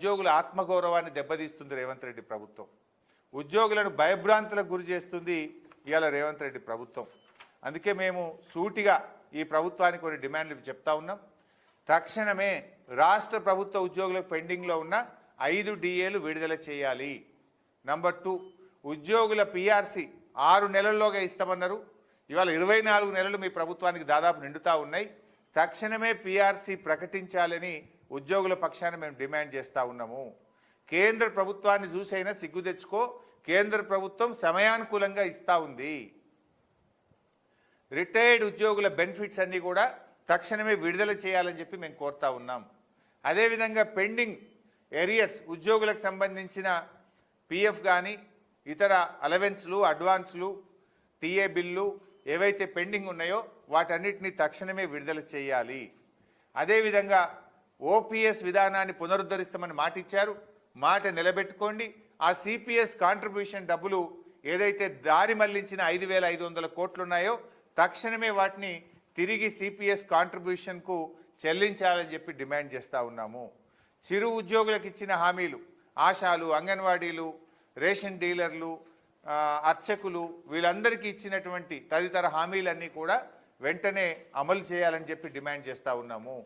ఉద్యోగుల ఆత్మగౌరవాన్ని దెబ్బతీస్తుంది రేవంత్ రెడ్డి ప్రభుత్వం. ఉద్యోగులను భయభ్రాంతులకు గురి చేస్తుంది ఇవాళ రేవంత్ రెడ్డి ప్రభుత్వం. అందుకే మేము సూటిగా ఈ ప్రభుత్వానికి కొన్ని డిమాండ్లు చెప్తా ఉన్నాం. తక్షణమే రాష్ట్ర ప్రభుత్వ ఉద్యోగులకు పెండింగ్లో ఉన్న 5 DAలు విడుదల చేయాలి. నంబర్ 2, ఉద్యోగుల PRC 6 నెలల్లోగా ఇస్తామన్నారు. ఇవాళ 24 నెలలు మీ ప్రభుత్వానికి దాదాపు నిండుతా ఉన్నాయి. తక్షణమే PRC ప్రకటించాలని ఉద్యోగుల పక్షాన మేము డిమాండ్ చేస్తూ ఉన్నాము. కేంద్ర ప్రభుత్వాన్ని చూసైనా సిగ్గు తెచ్చుకో, కేంద్ర ప్రభుత్వం సమయానుకూలంగా ఇస్తూ ఉంది. రిటైర్డ్ ఉద్యోగుల బెనిఫిట్స్ అన్నీ కూడా తక్షణమే విడుదల చేయాలని చెప్పి మేము కోరుతా ఉన్నాం. అదేవిధంగా పెండింగ్ ఏరియర్స్ ఉద్యోగులకు సంబంధించిన PF కానీ ఇతర అలవెన్స్లు, అడ్వాన్స్లు, TA బిల్లు ఏవైతే పెండింగ్ ఉన్నాయో వాటన్నిటిని తక్షణమే విడుదల చేయాలి. అదేవిధంగా OPS విధానాన్ని పునరుద్ధరిస్తామని మాట ఇచ్చారు, మాట నిలబెట్టుకోండి. ఆ CPS కాంట్రిబ్యూషన్ డబ్బులు ఏదైతే దారి మళ్లించిన 5,500 కోట్లు ఉన్నాయో తక్షణమే వాటిని తిరిగి CPS కాంట్రిబ్యూషన్కు చెల్లించాలని చెప్పి డిమాండ్ చేస్తూ ఉన్నాము. చిరు ఉద్యోగులకు ఇచ్చిన హామీలు, ఆశాలు, అంగన్వాడీలు, రేషన్ డీలర్లు, అర్చకులు వీళ్ళందరికీ ఇచ్చినటువంటి తదితర హామీలన్నీ కూడా వెంటనే అమలు చేయాలని చెప్పి డిమాండ్ చేస్తూ ఉన్నాము.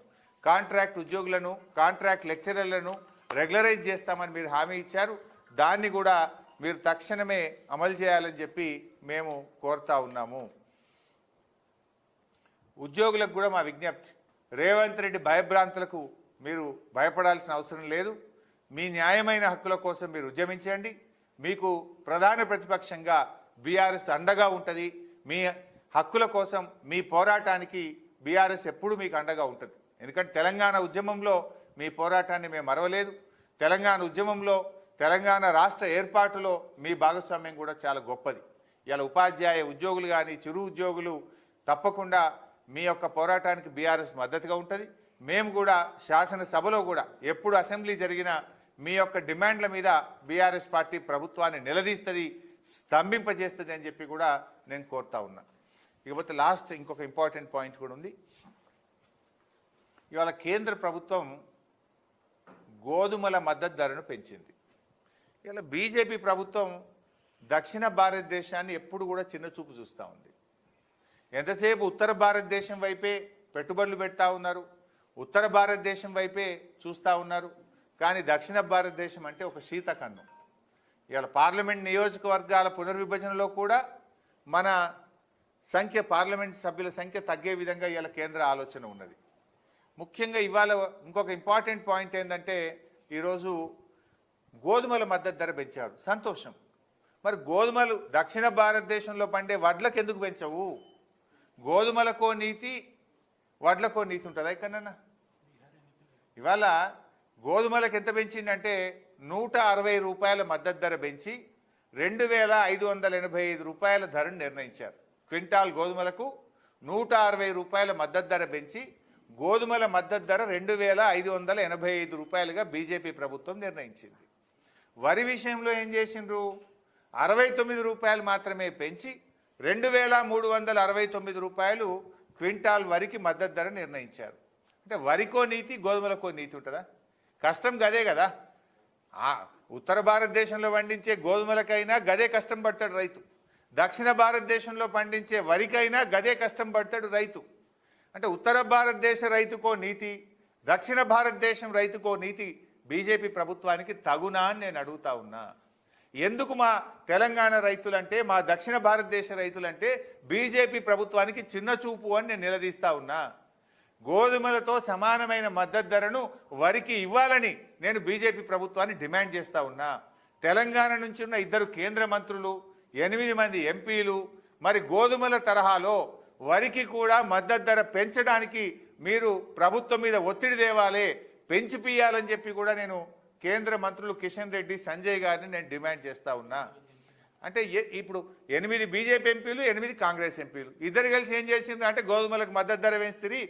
కాంట్రాక్ట్ ఉద్యోగులను, కాంట్రాక్ట్ లెక్చరర్లను రెగ్యులరైజ్ చేస్తామని మీరు హామీ ఇచ్చారు, దాన్ని కూడా మీరు తక్షణమే అమలు చేయాలని చెప్పి మేము కోరుతా ఉన్నాము. ఉద్యోగులకు కూడా మా విజ్ఞప్తి, రేవంత్ రెడ్డి భయభ్రాంతులకు మీరు భయపడాల్సిన అవసరం లేదు. మీ న్యాయమైన హక్కుల కోసం మీరు ఉద్యమించండి. మీకు ప్రధాన ప్రతిపక్షంగా BRS అండగా ఉంటుంది. మీ హక్కుల కోసం మీ పోరాటానికి BRS ఎప్పుడు మీకు అండగా ఉంటుంది. ఎందుకంటే తెలంగాణ ఉద్యమంలో మీ పోరాటాన్ని మేము మరవలేదు. తెలంగాణ ఉద్యమంలో, తెలంగాణ రాష్ట్ర ఏర్పాటులో మీ భాగస్వామ్యం కూడా చాలా గొప్పది. ఇలా ఉపాధ్యాయ ఉద్యోగులు కానీ, చిరు ఉద్యోగులు తప్పకుండా మీ యొక్క పోరాటానికి BRS మద్దతుగా ఉంటుంది. మేము కూడా శాసనసభలో కూడా ఎప్పుడు అసెంబ్లీ జరిగినా మీ యొక్క డిమాండ్ల మీద BRS పార్టీ ప్రభుత్వాన్ని నిలదీస్తుంది, స్తంభింపజేస్తుంది అని చెప్పి కూడా నేను కోరుతా ఉన్నా. ఇకపోతే లాస్ట్ ఇంకొక ఇంపార్టెంట్ పాయింట్ కూడా ఉంది. ఇవాళ కేంద్ర ప్రభుత్వం గోధుమల మద్దతు ధరను పెంచింది. ఇవాళ బీజేపీ ప్రభుత్వం దక్షిణ భారతదేశాన్ని ఎప్పుడు కూడా చిన్న చూపు చూస్తూ ఉంది. ఎంతసేపు ఉత్తర భారతదేశం వైపే పెట్టుబడులు పెడతా ఉన్నారు, ఉత్తర భారతదేశం వైపే చూస్తూ ఉన్నారు. కానీ దక్షిణ భారతదేశం అంటే ఒక శీతకన్నం. ఇవాళ పార్లమెంట్ నియోజకవర్గాల పునర్విభజనలో కూడా మన సంఖ్య, పార్లమెంట్ సభ్యుల సంఖ్య తగ్గే విధంగా ఇవాళ కేంద్ర ఆలోచన ఉన్నది. ముఖ్యంగా ఇవాళ ఇంకొక ఇంపార్టెంట్ పాయింట్ ఏంటంటే, ఈరోజు గోధుమల మద్దతు ధర పెంచారు, సంతోషం. మరి గోధుమలు దక్షిణ భారతదేశంలో పండే వడ్లకు ఎందుకు పెంచవు? గోధుమలకో నీతి, వడ్లకో నీతి ఉంటుందా ఇక్కడన్నా? ఇవాళ గోధుమలకు ఎంత పెంచిందంటే 160 రూపాయల మద్దతు ధర పెంచి 2,585 రూపాయల ధరను నిర్ణయించారు. క్వింటాల్ గోధుమలకు 160 రూపాయల మద్దతు ధర పెంచి గోధుమల మద్దతు ధర 2,585 రూపాయలుగా బీజేపీ ప్రభుత్వం నిర్ణయించింది. వరి విషయంలో ఏం చేసిండ్రు? 69 రూపాయలు మాత్రమే పెంచి 2,369 రూపాయలు క్వింటాల్ వరికి మద్దతు ధర నిర్ణయించారు. అంటే వరికో నీతి, గోధుమలకో నీతి ఉంటుందా? కష్టం గదే కదా. ఉత్తర భారతదేశంలో పండించే గోధుమలకైనా గదే కష్టం పడతాడు రైతు, దక్షిణ భారతదేశంలో పండించే వరికైనా గదే కష్టం పడతాడు రైతు. అంటే ఉత్తర భారతదేశ రైతుకో నీతి, దక్షిణ భారతదేశం రైతుకో నీతి బీజేపీ ప్రభుత్వానికి తగునా అని నేను అడుగుతా ఉన్నా. ఎందుకు మా తెలంగాణ రైతులంటే, మా దక్షిణ భారతదేశ రైతులంటే బీజేపీ ప్రభుత్వానికి చిన్న చూపు అని నేను నిలదీస్తా ఉన్నా. గోధుమలతో సమానమైన మద్దతు ధరను వరికి ఇవ్వాలని నేను బీజేపీ ప్రభుత్వాన్ని డిమాండ్ చేస్తూ ఉన్నా. తెలంగాణ నుంచి ఉన్న 2 కేంద్ర మంత్రులు, 8 మంది ఎంపీలు మరి గోధుమల తరహాలో వరికి కూడా మద్దతు ధర పెంచడానికి మీరు ప్రభుత్వం మీద ఒత్తిడి తేవాలే, పెంచిపియాలని చెప్పి కూడా నేను కేంద్ర మంత్రులు కిషన్ రెడ్డి, సంజయ్ గారిని నేను డిమాండ్ చేస్తూ ఉన్నా. అంటే ఇప్పుడు 8 బీజేపీ ఎంపీలు, 8 కాంగ్రెస్ ఎంపీలు ఇద్దరు కలిసి ఏం చేసిండ్రు అంటే గోధుమలకు మద్దతు ధర పెంచుతుంది,